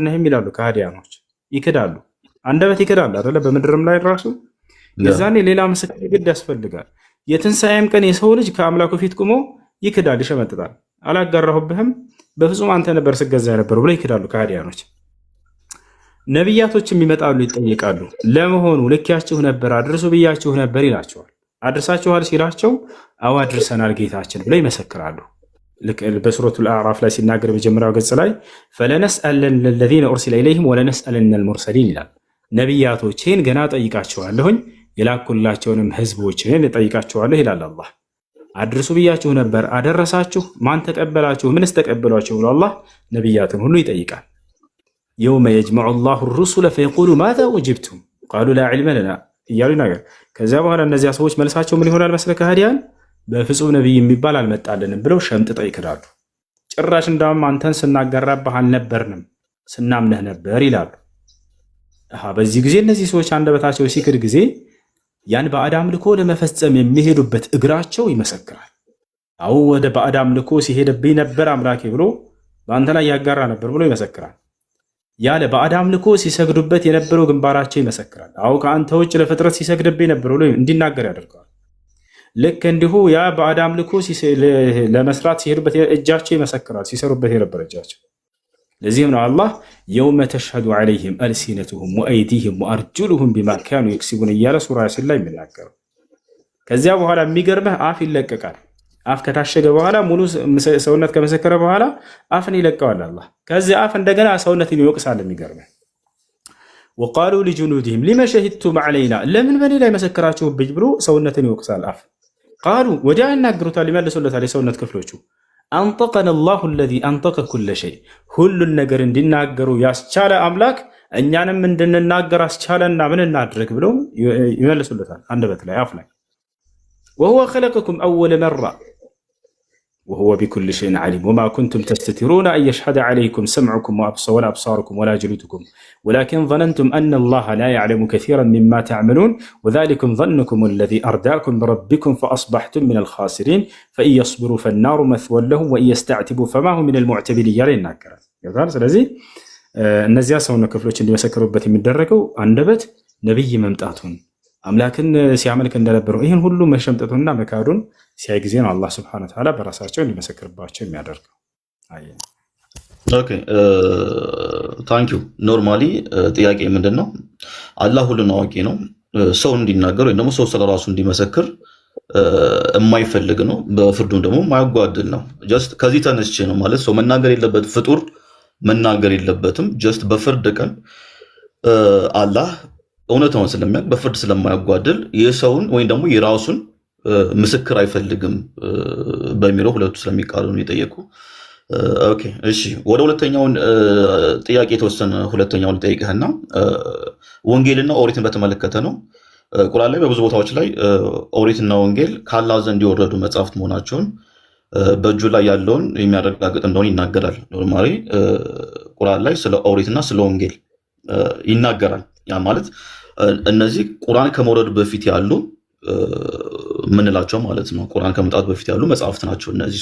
ነህም ይላሉ ከሃዲያኖች ይክዳሉ። አንደበት ይክዳል አይደለ? በምድርም ላይ ራሱ የዛኔ ሌላ ምስክር ግድ ያስፈልጋል። የትንሣኤም ቀን የሰው ልጅ ከአምላኩ ፊት ቁሞ ይክዳል፣ ይሸመጥጣል። አላጋራሁብህም፣ በፍጹም አንተ ነበር ስገዛ የነበሩ ብለው ይክዳሉ ከሃዲያኖች። ነቢያቶችም ይመጣሉ፣ ይጠየቃሉ። ለመሆኑ ልኪያችሁ ነበር፣ አድርሱ ብያችሁ ነበር ይላቸዋል። አድርሳችኋል ሲላቸው አዎ አድርሰናል ጌታችን ብለው ይመሰክራሉ። በሱረቱል አዕራፍ ላይ ሲናገር መጀመሪያው ገጽ ላይ ፈለነስአለነ ለዚነ ኡርሲለ ኢለይሂም ወለነስአለነ አልሙርሰሊን ይላል። ነቢያቶቼን ገና ጠይቃቸዋለሁኝ የላኩላቸውንም ህዝቦችን እጠይቃቸዋለሁ ይላል አላህ። አድርሱ ብያችሁ ነበር፣ አደረሳችሁ? ማን ተቀበላችሁ? ምንስ ተቀበሏችሁ? ብሎ አላህ ነቢያትን ሁሉ ይጠይቃል። የውመ የጅመዑ ላሁ ሩሱለ ፈየቁሉ ማዛ ኡጅብቱም ቃሉ ላ ዒልመ ለና እያሉ ይናገር። ከዚያ በኋላ እነዚያ ሰዎች መልሳቸው ምን ይሆናል መስለ ከሃዲያን በፍጹም ነቢይ የሚባል አልመጣልንም ብለው ሸምጥጠው ይክዳሉ። ጭራሽ እንዳውም አንተን ስናጋራብህ አልነበርንም ስናምነህ ነበር ይላሉ። በዚህ ጊዜ እነዚህ ሰዎች አንደበታቸው ሲክድ ጊዜ ያን ባዕድ አምልኮ ለመፈጸም የሚሄዱበት እግራቸው ይመሰክራል። አዎ ወደ ባዕድ አምልኮ ሲሄድብኝ ነበር አምላኬ ብሎ በአንተ ላይ ያጋራ ነበር ብሎ ይመሰክራል። ያለ ባዕድ አምልኮ ሲሰግዱበት የነበረው ግንባራቸው ይመሰክራል። አዎ ከአንተ ውጭ ለፍጥረት ሲሰግድብኝ ነበር ብሎ እንዲናገር ያደርገዋል። ልክ እንዲሁ ያ ባዕድ አምልኮ ለመስራት ሲሄዱበት እጃቸው ይመሰክራል፣ ሲሰሩበት የነበረ እጃቸው። ለዚህም ነው አላህ የውመ ተሽሀዱ ዐለይሂም አልሲነቱሁም ወአይዲሂም ወአርጁሉሁም ቢማ ካኑ የክሲቡን እያለ ሱራ ያሲን ላይ የሚናገረው። ከዚያ በኋላ የሚገርምህ አፍ ይለቀቃል። አፍ ከታሸገ በኋላ ሙሉ ሰውነት ከመሰከረ በኋላ አፍን ይለቀዋል አላህ። ከዚያ አፍ እንደገና ሰውነትን ይወቅሳል። የሚገርምህ ወቃሉ ሊጁኑድህም ሊመ ሸሂድቱም ዐለይና ለምን በኔ ላይ መሰከራችሁብኝ ብሎ ሰውነትን ይወቅሳል አፍ። ቃሉ ወዲያ ይናገሩታል፣ ይመልሱለታል የሰውነት ክፍሎቹ አንጠቀነ ላሁ አለዚ አንጠቀ ኩለ ሸይ ሁሉን ነገር እንዲናገሩ ያስቻለ አምላክ እኛንም እንድንናገር አስቻለና ምን እናድርግ ብለው ይመልሱለታል አንደበት ላይ አፍ ላይ። ወሁወ ኸለቀኩም አወለ መራ ወሁወ ቢኩል ሸይን ዓሊም ወማ ኩንቱም ተስተቲሩነ አን የሽሀደ ዐለይኩም ሰምዑኩም ወላ አብሳሩኩም ወላ ጅሉድኩም ወላኪን ظነንቱም አነ ላሀ ላ ያዕለሙ ከሲራን ሚማ ተዕመሉን ወዛሊኩም ظንኩም አለዚ አርዳእኩም ቢረቢኩም ፈአስበሕቱም ሚነል ኻሲሪን ፈኢን የስቢሩ ፈናሩ መትወን ለሁም ወኢን የስተዕቲቡ ፈማ ሁም ሚነል ሙዕተቢን እያለ ይናገራል። ስለዚህ እነዚያ ሰውነት ክፍሎች እንዲመሰክሩበት የሚደረገው አንደበት ነቢይ መምጣቱን አምላክን ሲያመልክ እንደነበረው ይህን ሁሉ መሸምጠቱንና መካዱን ሲያይ ጊዜ ነው አላህ ሱብሓነሁ ወተዓላ በራሳቸው እንዲመሰክርባቸው የሚያደርገው። ኦኬ ታንኪዩ። ኖርማሊ ጥያቄ ምንድን ነው? አላህ ሁሉን አዋቂ ነው። ሰው እንዲናገር ወይም ደግሞ ሰው ስለራሱ እንዲመሰክር የማይፈልግ ነው። በፍርዱም ደግሞ የማያጓድል ነው። ጀስት ከዚህ ተነስቼ ነው ማለት ሰው መናገር የለበት ፍጡር መናገር የለበትም። ጀስት በፍርድ ቀን አላህ እውነታውን ስለሚያውቅ በፍርድ ስለማያጓድል የሰውን ወይም ደግሞ የራሱን ምስክር አይፈልግም በሚለው ሁለቱ ስለሚቃረኑ የጠየቁ። ኦኬ እሺ፣ ወደ ሁለተኛውን ጥያቄ የተወሰነ ሁለተኛውን ልጠይቅህና ወንጌልና ኦሪትን በተመለከተ ነው። ቁርአን ላይ በብዙ ቦታዎች ላይ ኦሪትና ወንጌል ከአላህ ዘንድ የወረዱ መጽሐፍት መሆናቸውን በእጁ ላይ ያለውን የሚያረጋግጥ እንደሆነ ይናገራል። ኖርማሊ ቁርአን ላይ ስለ ኦሪትና ስለ ወንጌል ይናገራል። ያ ማለት እነዚህ ቁርአን ከመውረዱ በፊት ያሉ ምንላቸው ማለት ነው። ቁርአን ከመምጣቱ በፊት ያሉ መጽሐፍት ናቸው እነዚህ።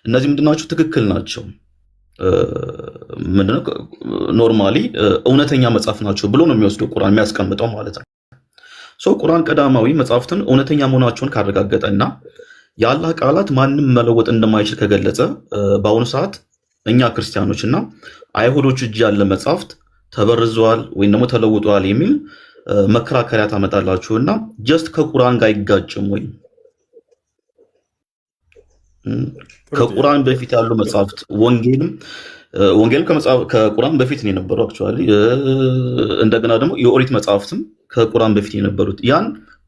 እነዚህ ምንድናቸው? ትክክል ናቸው። ምንድነው? ኖርማሊ እውነተኛ መጽሐፍ ናቸው ብሎ ነው የሚወስደው ቁርአን የሚያስቀምጠው ማለት ነው። ቁርአን ቀዳማዊ መጽሐፍትን እውነተኛ መሆናቸውን ካረጋገጠና የአላህ ቃላት ማንም መለወጥ እንደማይችል ከገለጸ በአሁኑ ሰዓት እኛ ክርስቲያኖች እና አይሁዶች እጅ ያለ መጽሐፍት ተበርዘዋል ወይም ደግሞ ተለውጠዋል የሚል መከራከሪያ ታመጣላችሁ እና ጀስት ከቁርአን ጋር አይጋጭም ወይ? ከቁርአን በፊት ያሉ መጽሐፍት ወንጌልም ከቁርአን በፊት ነው የነበረው አክቹአሊ። እንደገና ደግሞ የኦሪት መጽሐፍትም ከቁርአን በፊት የነበሩት ያን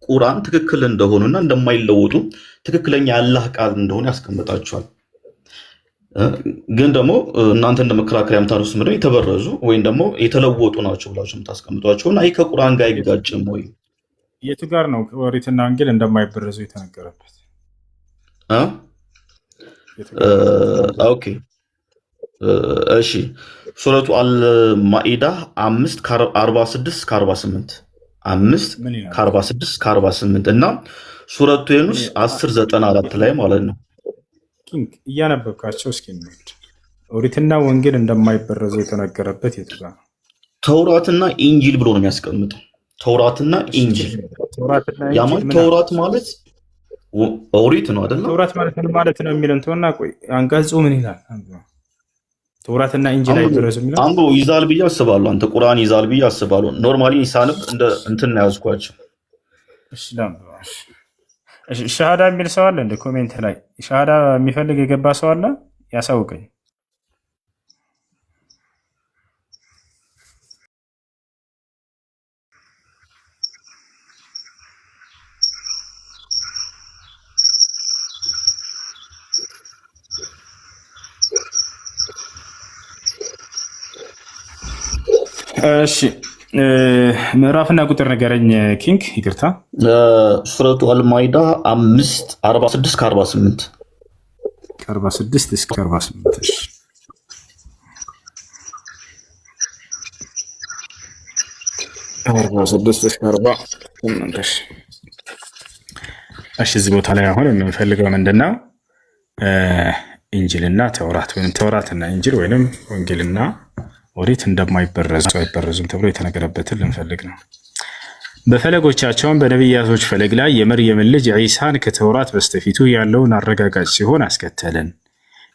ቁርአን ትክክል እንደሆኑና እንደማይለወጡ ትክክለኛ የአላህ ቃል እንደሆነ ያስቀምጣቸዋል። ግን ደግሞ እናንተ እንደ መከራከሪያ የምታነሱት ምንድነው? የተበረዙ ወይም ደግሞ የተለወጡ ናቸው ብላችሁ የምታስቀምጧቸው እና ይህ ከቁርአን ጋር አይጋጭም ወይ? የቱ ጋር ነው ኦሪትና ወንጌል እንደማይበረዙ የተነገረበት? ኦኬ እሺ፣ ሱረቱ አልማኢዳ 5:46-48 5:46-48 እና ሱረቱ ዩኑስ 10:94 ላይ ማለት ነው። እያነበብካቸው እስኪ እንሂድ። ኦሪትና ወንጌል እንደማይበረዙ የተነገረበት የቱ ጋር ነው? ተውራትና ኢንጂል ብሎ ነው የሚያስቀምጠው። ተውራትና ኢንጂል ያ ማለት ተውራት ማለት ኦሪት ነው አይደል? ተውራት ማለት ምን ማለት ነው የሚለን ተውና፣ ቆይ አንቀጹ ምን ይላል? ተውራትና ኢንጂል አይበረዙም ይላል። አንዱ ይዛል ብዬ አስባለሁ። አንተ ቁርአን ይዛል ብዬ አስባለሁ። ኖርማሊ ኢሳንም እንደ እንትን ነው ያዝኳቸው። እሺ ሻሃዳ የሚል ሰው አለ እንደ ኮሜንት ላይ ሻሃዳ የሚፈልግ የገባ ሰው አለ? ያሳውቀኝ። እሺ ምዕራፍና ቁጥር ንገረኝ ኪንግ። ይቅርታ ሱረቱ አልማይዳ 5:46 ከ48 46 እስከ 48 እሺ 46 እስከ 48 እሺ እዚህ ቦታ ላይ አሁን የምንፈልገው ምንድነው? ኢንጂልና ተውራት ወይም ተውራትና ኢንጂል ወይም ወንጌልና ኦሪት እንደማይበረዙ አይበረዙም ተብሎ የተነገረበትን ልንፈልግ ነው። በፈለጎቻቸውም በነቢያቶች ፈለግ ላይ የመርየምን ልጅ ዒሳን ከተውራት በስተፊቱ ያለውን አረጋጋጭ ሲሆን አስከተልን።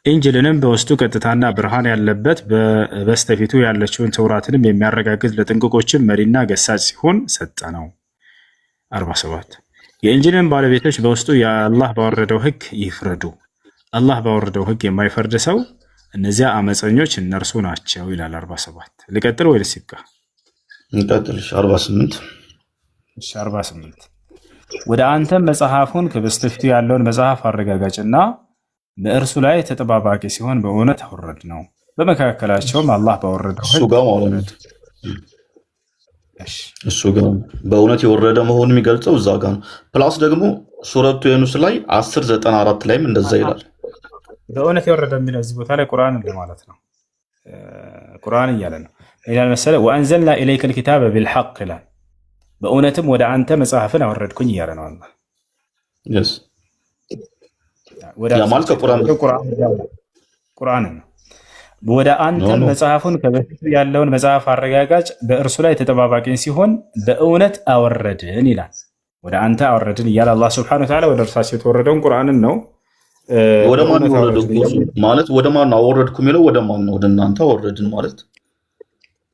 ኢንጂልንም በውስጡ ቀጥታና ብርሃን ያለበት በስተፊቱ ያለችውን ተውራትንም የሚያረጋግጥ ለጥንቅቆችም መሪና ገሳጭ ሲሆን ሰጠ ነው። 47 የኢንጂልን ባለቤቶች በውስጡ የአላህ ባወረደው ሕግ ይፍረዱ። አላህ ባወረደው ሕግ የማይፈርድ ሰው እነዚያ አመፀኞች እነርሱ ናቸው ይላል። 47 ልቀጥል ወይስ ይብቃ? እንቀጥል። 48 ወደ አንተም መጽሐፉን ከበስተፊቱ ያለውን መጽሐፍ አረጋጋጭና በእርሱ ላይ ተጠባባቂ ሲሆን በእውነት አወረድ ነው። በመካከላቸውም አላህ ባወረደው እሱ ጋር ማለት እሱ ጋር በእውነት የወረደ መሆኑን የሚገልጸው እዛ ጋር ነው። ፕላስ ደግሞ ሱረቱ ዩኑስ ላይ 10:94 ላይም እንደዛ ይላል። በእውነት የወረደ የሚለው እዚህ ቦታ ላይ ቁርአን ማለት ነው። ቁርአን እያለ ነው ይላል መሰለ ወአንዘልና ኢለይከል ኪታበ ቢልሐቅ ይላል። በእውነትም ወደ አንተ መጽሐፍን አወረድኩኝ እያለ ነው አላህ። ቁርአን ነው። ወደ አንተ መጽሐፉን ከበፊቱ ያለውን መጽሐፍ አረጋጋጭ በእርሱ ላይ ተጠባባቂ ሲሆን በእውነት አወረድን ይላል። ወደ አንተ አወረድን እያለ አላህ ሱብሓነሁ ወተዓላ ወደ እርሳቸው የተወረደውን ቁርአንን ነው። ወደ ማን አወረድኩ ማለት ወደ ማን አወረድኩ የሚለው ወደ ማን ነው? ወደ እናንተ አወረድን ማለት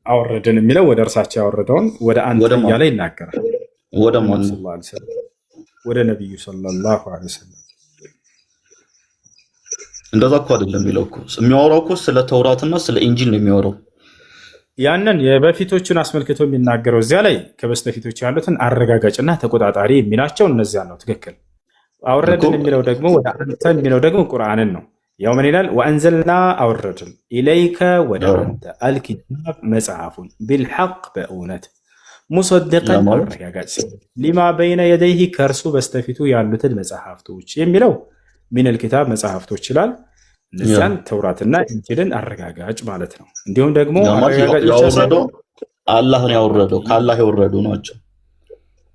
አወረድን የሚለው ወደ እርሳቸው ያወረደውን ወደ አንተ እያለ ይናገራል። ወደ ማን? ወደ ነብዩ ሰለላሁ ዐለይሂ ወሰለም። እንደዛ እኮ አይደለም የሚለው እኮ የሚያወራው እኮ ስለ ተውራትና ስለ ኢንጂል ነው የሚያወራው። ያንን የበፊቶቹን አስመልክቶ የሚናገረው እዚያ ላይ ከበስተፊቶቹ ያሉትን አረጋጋጭና ተቆጣጣሪ የሚላቸው እነዚያ ነው። ትክክል። አወረድን የሚለው ደግሞ ወደ አንተ የሚለው ደግሞ ቁርአንን ነው። ያው ምን ይላል? ወአንዘልና አወረድን ኢለይከ ወደ አንተ አልኪታብ መጽሐፉን ቢልሐቅ በእውነት ሙሰደቀን አረጋጋጭ ሊማ በይነ የደይህ ከእርሱ በስተፊቱ ያሉትን መጽሐፍቶች የሚለው ሚነል ኪታብ መጽሐፍቶች ይላል። እነዚያን ተውራትና ኢንጂልን አረጋጋጭ ማለት ነው። እንዲሁም ደግሞ ያወረደው አላህ ነው ያወረደው፣ ከአላህ የወረዱ ናቸው።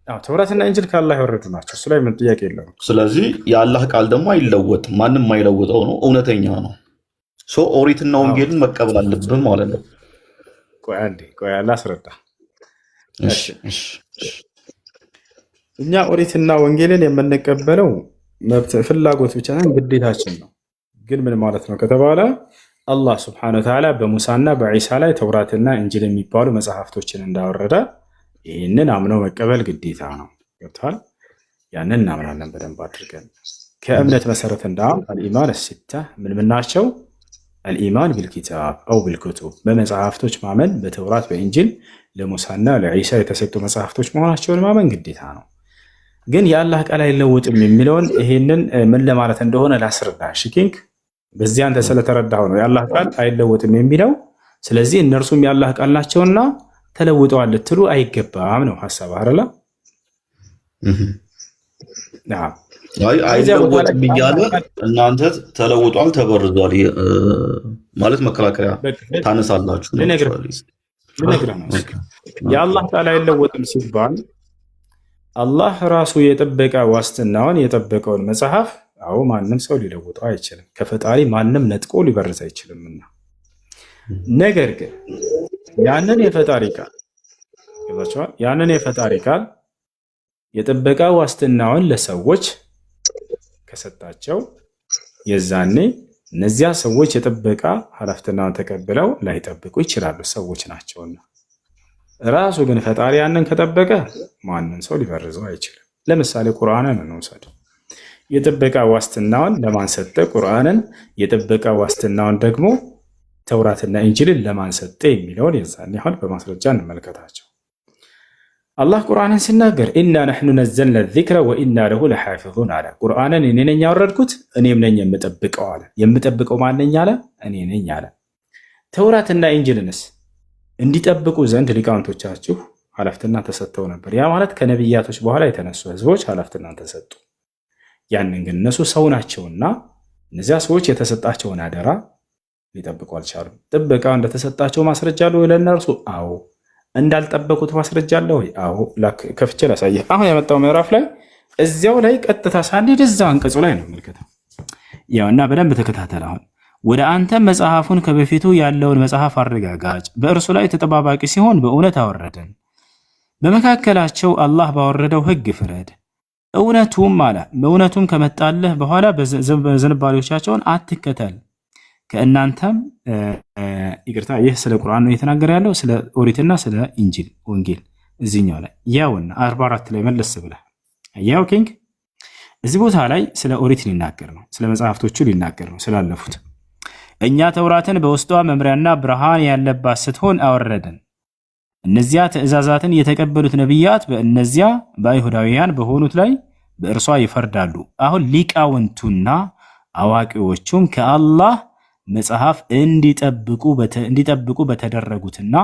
ተውራትና ኢንጂል ከአላህ የወረዱ ናቸው። እሱ ላይ ምን ጥያቄ የለውም። ስለዚህ የአላህ ቃል ደግሞ አይለወጥም፣ ማንም አይለውጠው ነው፣ እውነተኛ ነው። ኦሪትና ወንጌልን መቀበል አለብን ማለት ነው። ቆይ ላስረዳ። እኛ ኦሪትና ወንጌልን የምንቀበለው መብት ፍላጎት ብቻ ግዴታችን ነው። ግን ምን ማለት ነው ከተባለ አላህ ስብሐነሁ ወተዓላ በሙሳና በዒሳ ላይ ተውራትና እንጂል የሚባሉ መጽሐፍቶችን እንዳወረደ ይህንን አምነው መቀበል ግዴታ ነው። ገብቶሃል? ያንን እናምናለን በደንብ አድርገን። ከእምነት መሰረት እንዳውም አልኢማን ሲታ ምን ናቸው? አልኢማን ቢልኪታብ አው ቢልኩቱብ በመጽሐፍቶች ማመን፣ በተውራት በኢንጂል ለሙሳና ለዒሳ የተሰጡ መጽሐፍቶች መሆናቸውን ማመን ግዴታ ነው። ግን የአላህ ቃል አይለወጥም የሚለውን ይሄንን ምን ለማለት እንደሆነ ላስረዳ። ኪንግ በዚህ አንተ ስለተረዳኸው ነው የአላህ ቃል አይለወጥም የሚለው። ስለዚህ እነርሱም የአላህ ቃል ናቸውና ተለውጠዋል ልትሉ አይገባም ነው ሐሳብ አይደለ? አይለወጥም እያለ እናንተ ተለውጧል ተበርዟል ማለት መከራከሪያ ታነሳላችሁ። ልነግርህ ነው የአላህ ቃል አይለወጥም ሲባል አላህ ራሱ የጠበቀ ዋስትናውን የጠበቀውን መጽሐፍ አዎ ማንም ሰው ሊለውጠው አይችልም። ከፈጣሪ ማንም ነጥቆ ሊበርዝ አይችልምና ነገር ግን ያንን የፈጣሪ ቃል ያንን የፈጣሪ ቃል የጥበቃ ዋስትናውን ለሰዎች ከሰጣቸው የዛኔ እነዚያ ሰዎች የጥበቃ ኃላፊነቱን ተቀብለው ላይጠብቁ ይችላሉ፣ ሰዎች ናቸውና። ራሱ ግን ፈጣሪ ያንን ከጠበቀ ማንም ሰው ሊበርዘው አይችልም። ለምሳሌ ቁርአንን እንውሰድ። የጥበቃ ዋስትናውን ለማን ሰጠ? ቁርአንን። የጥበቃ ዋስትናውን ደግሞ ተውራትና ኢንጂልን ለማን ሰጠ የሚለውን የዛኔ አሁን በማስረጃ እንመልከታቸው። አላህ ቁርአንን ሲናገር ኢና ነሕኑ ነዘልና ዚክረ ወኢና ለሁ ለሓፊዙን አለ። ቁርአንን እኔ ነኝ ያወረድኩት እኔም ነኝ የምጠብቀው አለ። የምጠብቀው ማነኝ አለ? እኔ ነኝ አለ። ተውራትና ኢንጂልንስ እንዲጠብቁ ዘንድ ሊቃውንቶቻችሁ ኃላፊነትና ተሰጥተው ነበር። ያ ማለት ከነቢያቶች በኋላ የተነሱ ህዝቦች ኃላፊነትና ተሰጡ። ያንን ግን እነሱ ሰው ናቸውና እነዚያ ሰዎች የተሰጣቸውን አደራ ሊጠብቁ አልቻሉም። ጥበቃው እንደተሰጣቸው ማስረጃ አለ ወይ ለእነርሱ? አዎ። እንዳልጠበቁት ማስረጃ አለ ወይ? አዎ። ከፍቼ ላሳየህ። አሁን ያመጣው ምዕራፍ ላይ እዚያው ላይ ቀጥታ ሳንሄድ እዛው አንቀጹ ላይ ነው መልከተው። ያው እና በደንብ ተከታተል። አሁን ወደ አንተ መጽሐፉን ከበፊቱ ያለውን መጽሐፍ አረጋጋጭ፣ በእርሱ ላይ ተጠባባቂ ሲሆን በእውነት አወረደን። በመካከላቸው አላህ ባወረደው ህግ ፍረድ። እውነቱም ከመጣልህ በኋላ በዝንባሌዎቻቸውን አትከተል። ከእናንተም ይቅርታ፣ ይህ ስለ ቁርአን ነው እየተናገረ ያለው፣ ስለ ኦሪትና ስለ ኢንጂል ወንጌል። እዚህኛው ላይ ያውና 44 ላይ መለስ ብለህ ያው ኪንግ እዚህ ቦታ ላይ ስለ ኦሪት ሊናገር ነው፣ ስለ መጽሐፍቶቹ ሊናገር ነው ስላለፉት። እኛ ተውራትን በውስጧ መምሪያና ብርሃን ያለባት ስትሆን አወረደን። እነዚያ ትእዛዛትን የተቀበሉት ነቢያት በእነዚያ በአይሁዳውያን በሆኑት ላይ በእርሷ ይፈርዳሉ። አሁን ሊቃውንቱና አዋቂዎቹም ከአላህ መጽሐፍ እንዲጠብቁ በተደረጉትና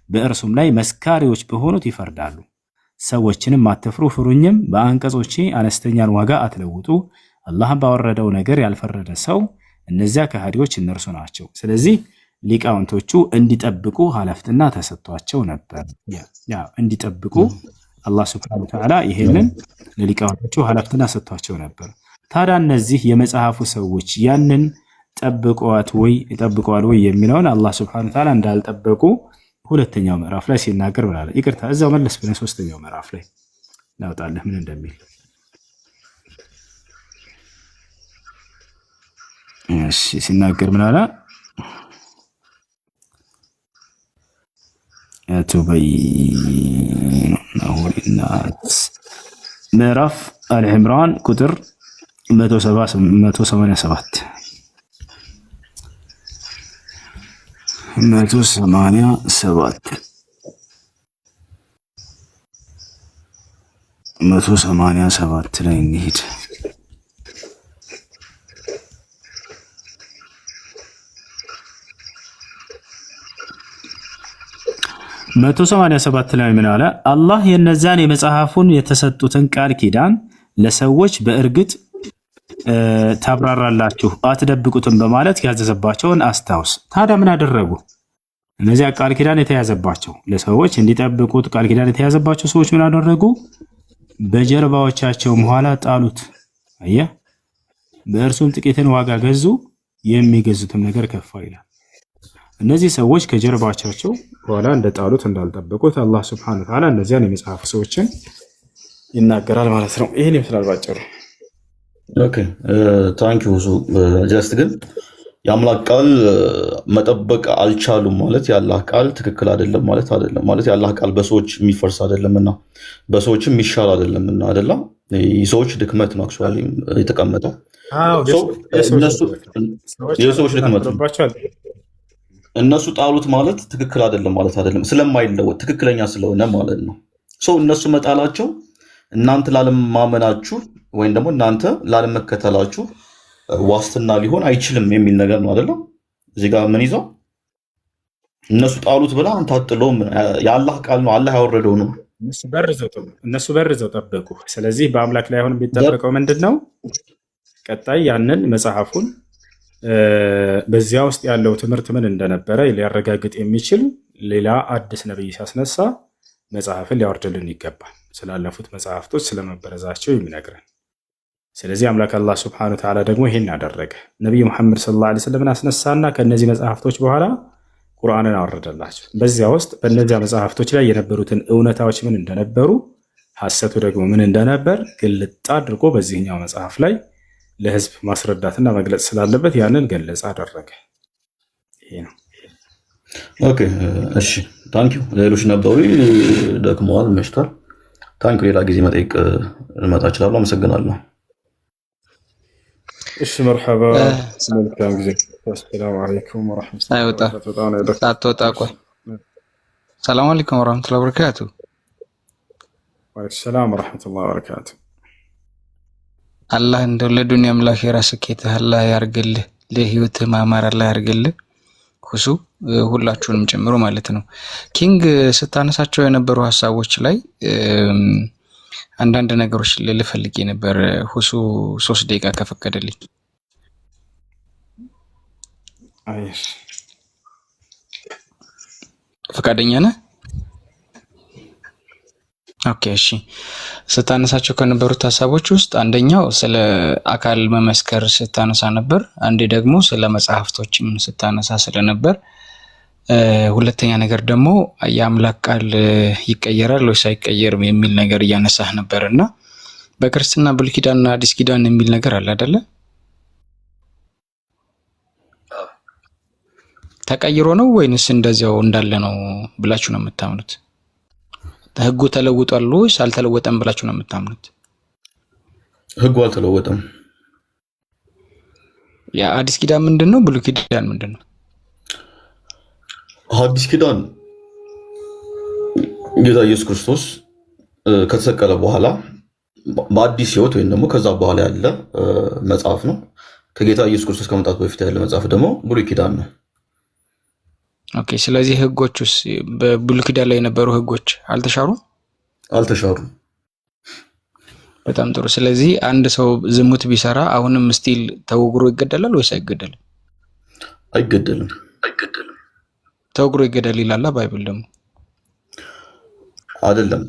በእርሱም ላይ መስካሪዎች በሆኑት ይፈርዳሉ። ሰዎችንም አትፍሩ፣ ፍሩኝም። በአንቀጾቼ አነስተኛን ዋጋ አትለውጡ። አላህም ባወረደው ነገር ያልፈረደ ሰው እነዚያ ከሃዲዎች እነርሱ ናቸው። ስለዚህ ሊቃውንቶቹ እንዲጠብቁ ኃላፊነትና ተሰጥቷቸው ነበር። እንዲጠብቁ አላህ ሱብሓነሁ ወተዓላ ይሄንን ለሊቃውንቶቹ ኃላፊነትና ሰጥቷቸው ነበር። ታዲያ እነዚህ የመጽሐፉ ሰዎች ያንን ጠብቀዋል ወይ የሚለውን አላህ ሱብሓነሁ ወተዓላ እንዳልጠበቁ ሁለተኛው ምዕራፍ ላይ ሲናገር ብላለ። ይቅርታ እዛው መለስ ብለን ሶስተኛው ምዕራፍ ላይ እናውጣለን ምን እንደሚል። እሺ ሲናገር ምናለ ቱበይነሁ ሊናስ ምዕራፍ አልዕምራን ቁጥር 187 187 ላይ እንሂድ። 187 ላይ ምን አለ? አላህ የነዛን የመጽሐፉን የተሰጡትን ቃል ኪዳን ለሰዎች በእርግጥ ታብራራላችሁ አትደብቁትም በማለት ያዘዘባቸውን አስታውስ። ታዲያ ምን አደረጉ? እነዚያ ቃል ኪዳን የተያዘባቸው ለሰዎች እንዲጠብቁት ቃል ኪዳን የተያዘባቸው ሰዎች ምን አደረጉ? በጀርባዎቻቸው ኋላ ጣሉት። አየህ፣ በእርሱም ጥቂትን ዋጋ ገዙ፣ የሚገዙትም ነገር ከፋ ይላል። እነዚህ ሰዎች ከጀርባዎቻቸው ኋላ እንደጣሉት እንዳልጠበቁት አላህ ሱብሓነሁ ወተዓላ እነዚያን የመጽሐፍ ሰዎችን ይናገራል ማለት ነው። ይህን ይመስላል ባጭሩ። ኦኬ ታንክ ዩ። ጀስት ግን የአምላክ ቃል መጠበቅ አልቻሉም ማለት የአላህ ቃል ትክክል አይደለም ማለት አይደለም። ማለት የአላህ ቃል በሰዎች የሚፈርስ አይደለምና በሰዎችም የሚሻል አይደለምና አይደለም። የሰዎች ድክመት ነው አክቹዋሊ የተቀመጠው። የሰዎች ድክመት ነው። እነሱ ጣሉት ማለት ትክክል አይደለም ማለት አይደለም። ስለማይለወጥ ትክክለኛ ስለሆነ ማለት ነው። ሰው እነሱ መጣላቸው እናንተ ላለማመናችሁ ወይም ደግሞ እናንተ ላለመከተላችሁ ዋስትና ሊሆን አይችልም የሚል ነገር ነው አይደለም። እዚህ ጋር ምን ይዘው እነሱ ጣሉት ብላ አንተ አጥሎም የአላህ ቃል ነው፣ አላህ ያወረደው ነው። እነሱ በርዘው ጠበቁ። ስለዚህ በአምላክ ላይ አሁን የሚጠበቀው ምንድን ነው? ቀጣይ ያንን መጽሐፉን በዚያ ውስጥ ያለው ትምህርት ምን እንደነበረ ሊያረጋግጥ የሚችል ሌላ አዲስ ነብይ ሲያስነሳ መጽሐፍን ሊያወርድልን ይገባል። ስላለፉት መጽሐፍቶች ስለመበረዛቸው የሚነግረን። ስለዚህ አምላክ አላህ ሱብሓነሁ ወተዓላ ደግሞ ይሄን ያደረገ ነብዩ መሐመድ ሰለላሁ ዐለይሂ ወሰለም አስነሳና ከነዚህ መጽሐፍቶች በኋላ ቁርአንን አወረደላቸው። በዚያ ውስጥ በእነዚያ መጽሐፍቶች ላይ የነበሩትን እውነታዎች ምን እንደነበሩ፣ ሐሰቱ ደግሞ ምን እንደነበር ግልጥ አድርጎ በዚህኛው መጽሐፍ ላይ ለህዝብ ማስረዳትና መግለጽ ስላለበት ያንን ገለጽ አደረገ። ይሄ ነው። ኦኬ እሺ፣ ታንኪዩ። ሌሎች ነበሩ፣ ደክመዋል፣ መሽቷል። ታንኪዩ። ሌላ ጊዜ መጠየቅ ልመጣ እችላለሁ። አመሰግናለሁ። እሺ መርሐባ። መልካም ጊዜ። ሰላም አለይኩም ወራህመቱላሂ ወበረካቱ። ሰላም አለይኩም ወራህመቱላሂ ወበረካቱ። ወአለይኩም ሰላም ወራህመቱላሂ ወበረካቱ። አላህ እንደው ለዱንያም ለአኺራ ስኬት አላህ ያርግልህ፣ ለህይወትህ ማማር አላህ ያርግልህ። ሁሱ ሁላችሁንም ጨምሮ ማለት ነው። ኪንግ ስታነሳቸው የነበሩ ሐሳቦች ላይ አንዳንድ ነገሮች ልፈልግ ነበር። ሁሱ 3 ደቂቃ ከፈቀደልኝ። አይሽ ፈቃደኛ ነህ? ኦኬ እሺ። ስታነሳቸው ከነበሩት ሐሳቦች ውስጥ አንደኛው ስለ አካል መመስከር ስታነሳ ነበር። አንዴ ደግሞ ስለ መጽሐፍቶችም ስታነሳ ስለነበር፣ ሁለተኛ ነገር ደግሞ የአምላክ ቃል ይቀየራል ወይስ አይቀየርም የሚል ነገር እያነሳህ ነበርና በክርስትና ብሉይ ኪዳንና አዲስ ኪዳን የሚል ነገር አለ አይደለ? ተቀይሮ ነው ወይንስ እንደዚያው እንዳለ ነው ብላችሁ ነው የምታምኑት? ህጉ ተለውጧል ወይስ አልተለወጠም ብላችሁ ነው የምታምኑት? ህጉ አልተለወጠም። ያ አዲስ ኪዳን ምንድነው? ብሉይ ኪዳን ምንድነው? አዲስ ኪዳን ጌታ ኢየሱስ ክርስቶስ ከተሰቀለ በኋላ በአዲስ ህይወት ወይም ደግሞ ከዛ በኋላ ያለ መጽሐፍ ነው። ከጌታ ኢየሱስ ክርስቶስ ከመምጣቱ በፊት ያለ መጽሐፍ ደግሞ ብሉይ ኪዳን ነው። ኦኬ። ስለዚህ ህጎቹስ በብሉይ ኪዳን ላይ የነበሩ ህጎች አልተሻሩም? አልተሻሩም። በጣም ጥሩ። ስለዚህ አንድ ሰው ዝሙት ቢሰራ አሁንም ስቲል ተወግሮ ይገደላል ወይስ አይገደልም? አይገደልም። ተወግሮ ይገደል ይላል ባይብል ደግሞ። አይደለም፣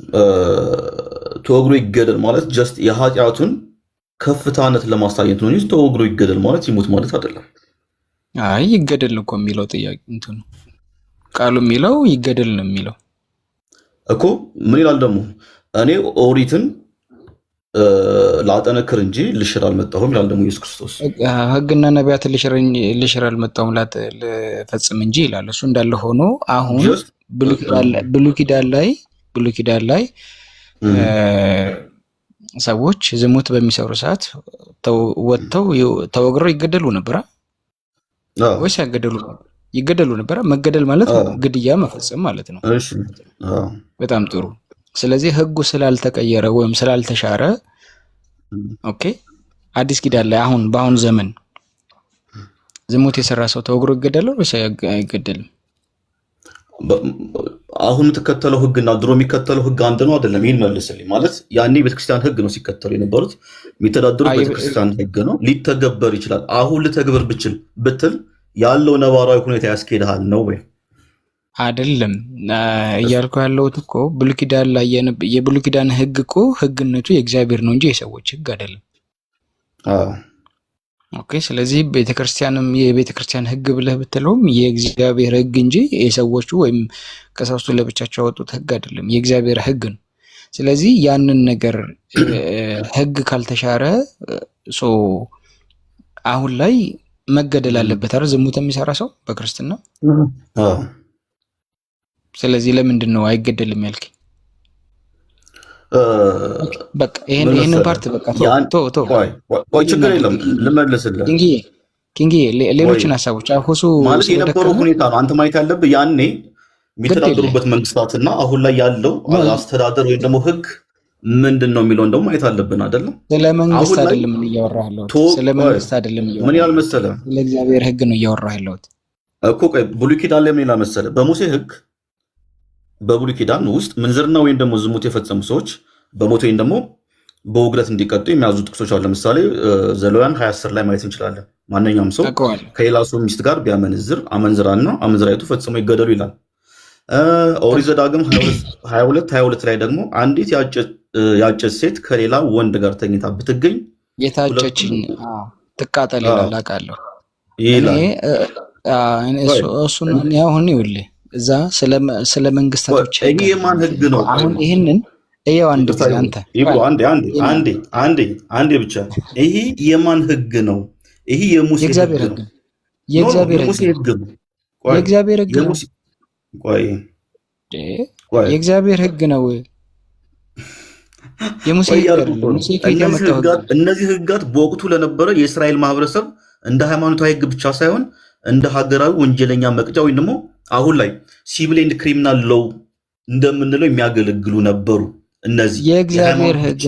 ተወግሮ ይገደል ማለት ጀስት የኃጢአቱን ከፍታነት ለማሳየት ነው እንጂ ተወግሮ ይገደል ማለት ይሞት ማለት አይደለም። አይ ይገደል እኮ የሚለው ጥያቄ እንትኑ ቃሉ የሚለው ይገደል ነው የሚለው እኮ። ምን ይላል ደግሞ? እኔ ኦሪትን ላጠነክር እንጂ ልሽር አልመጣሁም ይላል ደግሞ ኢየሱስ ክርስቶስ። ህግና ነቢያትን ልሽር አልመጣሁም ልፈጽም እንጂ ይላል። እሱ እንዳለ ሆኖ አሁን ብሉይ ኪዳን ላይ ሰዎች ዝሙት በሚሰሩ ሰዓት ወጥተው ተወግረው ይገደሉ ነበር ወይስ ይገደሉ ነበር? መገደል ማለት ግድያ መፈጸም ማለት ነው። በጣም ጥሩ። ስለዚህ ህጉ ስላልተቀየረ ወይም ስላልተሻረ ኦኬ፣ አዲስ ኪዳን ላይ አሁን በአሁን ዘመን ዝሙት የሰራ ሰው ተወግሮ ይገደላል ወይስ አይገደልም? አሁን የተከተለው ህግና ድሮ የሚከተለው ህግ አንድ ነው አይደለም? ይህን መልስልኝ። ማለት ያኔ ቤተክርስቲያን ህግ ነው ሲከተሉ የነበሩት፣ የሚተዳደሩት ቤተክርስቲያን ህግ ነው። ሊተገበር ይችላል። አሁን ልተግበር ብትል ያለው ነባራዊ ሁኔታ ያስኬድሃል ነው ወይ? አይደለም እያልኩ ያለሁት እኮ ብሉይ ኪዳን ላይ የብሉይ ኪዳን ህግ እኮ ህግነቱ የእግዚአብሔር ነው እንጂ የሰዎች ህግ አይደለም። ኦኬ። ስለዚህ ቤተክርስቲያንም የቤተክርስቲያን ህግ ብለህ ብትለውም የእግዚአብሔር ህግ እንጂ የሰዎቹ ወይም ቀሳውስቱ ለብቻቸው ያወጡት ህግ አይደለም፣ የእግዚአብሔር ህግ ነው። ስለዚህ ያንን ነገር ህግ ካልተሻረ አሁን ላይ መገደል አለበት አይደል? ዝሙት የሚሰራ ሰው በክርስትና። ስለዚህ ለምንድን ነው አይገደልም ያልከኝ? በቃ ይሄን ፓርት በቃ ችግር የለም ልመልስልህ። ኪንጊ ሌሎችን ሀሳቦች ሁሱ ማለት የነበረው ሁኔታ ነው አንተ ማየት ያለብህ። ያኔ የሚተዳደሩበት መንግስታትና አሁን ላይ ያለው አስተዳደር ወይም ደግሞ ህግ ምንድን ነው የሚለውን ደግሞ ማየት አለብን አይደለም? ስለ መንግስት አይደለም እያወራህ ያለሁት። ስለ መንግስት አይደለም እያወራህ። ምን ይላል መሰለህ? ስለ እግዚአብሔር ህግ ነው እያወራህ ያለሁት እኮ። ቆይ ብሉይ ኪዳን ላይ ምን ይላል መሰለህ? በሙሴ ህግ በብሉይ ኪዳን ውስጥ ምንዝርና ወይም ደግሞ ዝሙት የፈጸሙ ሰዎች በሞት ወይም ደግሞ በውግረት እንዲቀጡ የሚያዙ ጥቅሶች አሉ። ለምሳሌ ዘሌዋውያን 20:10 ላይ ማየት እንችላለን። ማንኛውም ሰው ከሌላ ሰው ሚስት ጋር ቢያመነዝር አመንዝራና አመንዝራይቱ ፈጽሞ ይገደሉ ይላል። ኦሪት ዘዳግም 22 ላይ ደግሞ አንዲት ያጨች ሴት ከሌላ ወንድ ጋር ተኝታ ብትገኝ የታጨችን ትቃጠል ይላል። አውቃለሁ። እሱን አሁን ይኸውልህ እዛ ስለ መንግስታቶች ይሄ የማን ህግ ነው? አሁን ይሄንን እየው አንድ ጊዜ አንተ አንዴ ብቻ ይሄ የማን ህግ ነው? ይሄ የሙሴ ህግ ነው። የእግዚአብሔር ህግ ነው። የእግዚአብሔር ህግ ነው። የእግዚአብሔር ህግ ነው። የሙሴ እነዚህ ህጋት በወቅቱ ለነበረ የእስራኤል ማህበረሰብ እንደ ሃይማኖታዊ ህግ ብቻ ሳይሆን እንደ ሀገራዊ ወንጀለኛ መቅጫ ወይም ደግሞ አሁን ላይ ሲቪል ኤንድ ክሪሚናል ሎው እንደምንለው የሚያገለግሉ ነበሩ። እነዚህ የእግዚአብሔር ህግ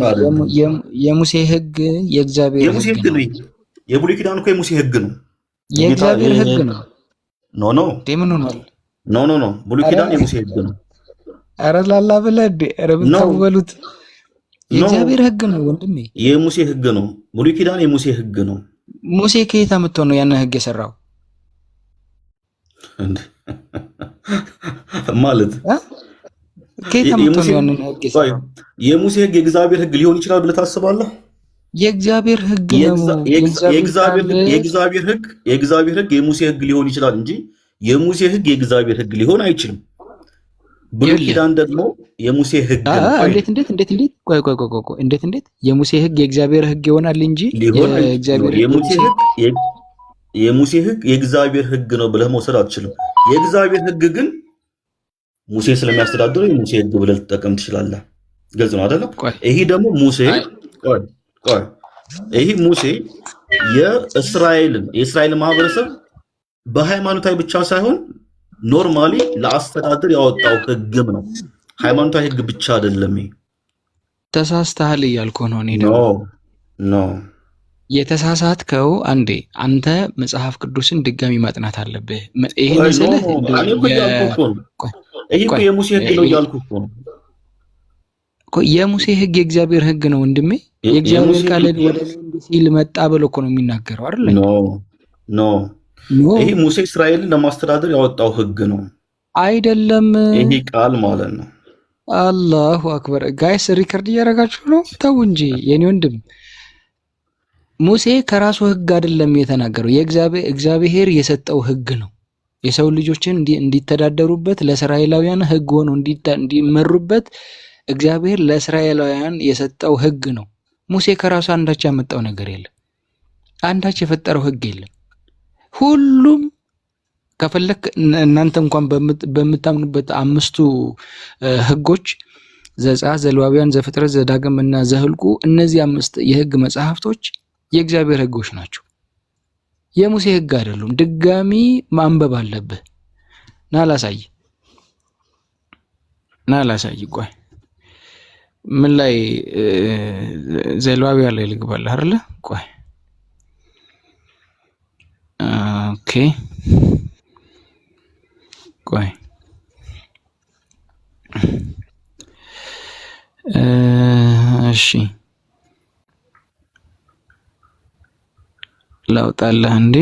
የሙሴ ህግ የእግዚአብሔር ህግ ነው። የብሉይ ኪዳን እኮ የሙሴ ህግ ነው። የእግዚአብሔር ህግ ነው። ኖ ደምን ሆኗል። ኖ ብሉይ ኪዳን የሙሴ ህግ ነው። ኧረ ላላ ብለህ ኧረ ብታውበሉት የእግዚአብሔር ህግ ነው ወንድሜ፣ የሙሴ ህግ ነው። ብሉይ ኪዳን የሙሴ ህግ ነው። ሙሴ ከየት አምጥቶ ነው ያንን ህግ የሰራው? ማለት ከየት አምጥቶ ነው ያንን ህግ የሰራው? የሙሴ ህግ የእግዚአብሔር ህግ ሊሆን ይችላል ብለህ ታስባለህ? የእግዚአብሔር ህግ ነው። የእግዚአብሔር ህግ የሙሴ ህግ ሊሆን ይችላል እንጂ የሙሴ ህግ የእግዚአብሔር ህግ ሊሆን አይችልም። ብሉይ ኪዳን ደግሞ የሙሴ ህግ ነው። እንዴት የሙሴ ህግ የእግዚአብሔር ህግ ይሆናል እንጂ የሙሴ ህግ የእግዚአብሔር ህግ ነው ብለህ መውሰድ አትችልም። የእግዚአብሔር ህግ ግን ሙሴ ስለሚያስተዳድረው የሙሴ ህግ ብለህ ልትጠቀም ትችላለህ። ግልጽ ነው አይደለም? ይሄ ደግሞ ሙሴ የእስራኤል ማህበረሰብ በሃይማኖታዊ ብቻ ሳይሆን ኖርማሊ ለአስተዳደር ያወጣው ህግም ነው። ሃይማኖታዊ ህግ ብቻ አይደለም። ተሳስተሃል እያልኩ ነው። እኔ ደግሞ ኖ የተሳሳትከው አንተ መጽሐፍ ቅዱስን ድጋሚ ማጥናት አለብህ። ይሄ መሰለህ ይሄ የሙሴ ህግ ነው እያልኩ እኮ ነው። የሙሴ ህግ የእግዚአብሔር ህግ ነው ወንድሜ። የእግዚአብሔር ቃል ወደ ሲል መጣ ብሎ እኮ ነው የሚናገረው አይደል? ኖ ይሄ ሙሴ እስራኤልን ለማስተዳደር ያወጣው ህግ ነው አይደለም? ይሄ ቃል ማለት ነው። አላሁ አክበር። ጋይስ ሪከርድ እያደረጋችሁ ነው? ተው እንጂ የኔ ወንድም። ሙሴ ከራሱ ህግ አይደለም የተናገረው፣ እግዚአብሔር የሰጠው ህግ ነው። የሰው ልጆችን እንዲተዳደሩበት ለእስራኤላውያን ህግ ሆኖ እንዲመሩበት እግዚአብሔር ለእስራኤላውያን የሰጠው ህግ ነው። ሙሴ ከራሱ አንዳች ያመጣው ነገር የለም። አንዳች የፈጠረው ህግ የለም። ሁሉም ከፈለክ እናንተ እንኳን በምታምኑበት አምስቱ ህጎች ዘጸአት፣ ዘሌዋውያን፣ ዘፍጥረት፣ ዘዳግም እና ዘኍልቍ እነዚህ አምስት የህግ መጽሐፍቶች የእግዚአብሔር ህጎች ናቸው። የሙሴ ህግ አይደሉም። ድጋሚ ማንበብ አለብህ። ና ላሳይ ቆይ ምን ላይ ዘሌዋውያን ላይ ልግባልህ አይደለ? ቆይ ኦኬ ቆይ እሺ ላውጣልህ እንዴ